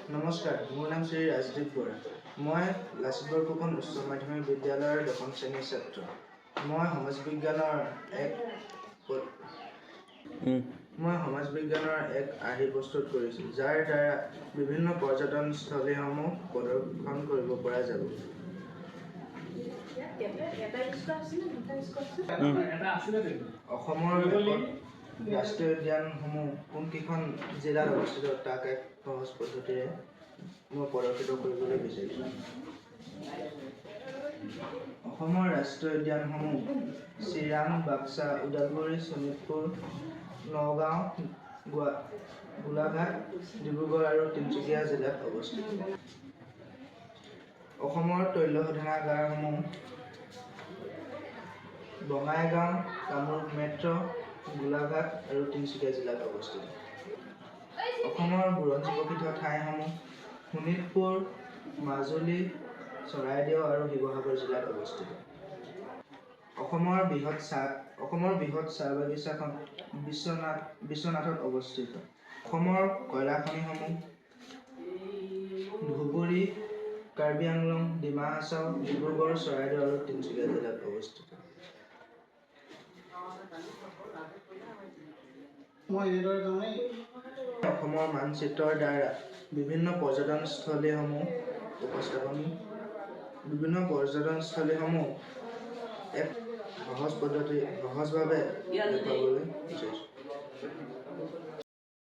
নমস্কাৰ, মোৰ নাম শ্ৰী ৰাজদীপ বৰা। মই লাচিত বৰফুকন উচ্চ মাধ্যমিক বিদ্যালয়ৰ 10ম শ্ৰেণীৰ ছাত্ৰ। মই সমাজ বিজ্ঞানৰ এক আৰ্হি প্ৰস্তুত কৰিছোঁ, যাৰ দ্বাৰা বিভিন্ন পৰ্যটনস্থলীসমূহ প্ৰদৰ্শন কৰিব পৰা যাব। অসমৰ ৰাষ্ট্ৰীয় উদ্যানসমূহ কোনকেইখন জিলাত অৱস্থিত তাক এক সহজ পদ্ধতিৰে মই প্ৰদৰ্শিত কৰিবলৈ বিচাৰিছোঁ। অসমৰ ৰাষ্ট্ৰীয় উদ্যানসমূহ চিৰাং, বাক্সা, ওদালগুৰি, শোণিতপুৰ, নগাঁও, গোলাঘাট, ডিব্ৰুগড় আৰু তিনিচুকীয়া জিলাত অৱস্থিত। অসমৰ তৈল শোধনাগাৰসমূহ বঙাইগাঁও, কামৰূপ মেট্ৰ', গোলাঘাট আৰু তিনিচুকীয়া জিলাত অৱস্থিত। অসমৰ বুৰঞ্জী প্ৰসিদ্ধ ঠাইসমূহ শোণিতপুৰ, মাজুলী, চৰাইদেউ আৰু শিৱসাগৰ জিলাত অৱস্থিত। অসমৰ বৃহৎ চাহ বাগিচাখন বিশ্বনাথত অৱস্থিত। অসমৰ কয়লা খনিসমূহ ধুবুৰী, কাৰ্বি আংলং, ডিমা হাছাও, ডিব্ৰুগড়, চৰাইদেউ আৰু তিনিচুকীয়া জিলাত অৱস্থিত। অসমৰ মানচিত্ৰৰ দ্বাৰা বিভিন্ন পৰ্যটনস্থলীসমূহ এক সহজভাৱে দেখুৱাবলৈ বিচাৰিছোঁ।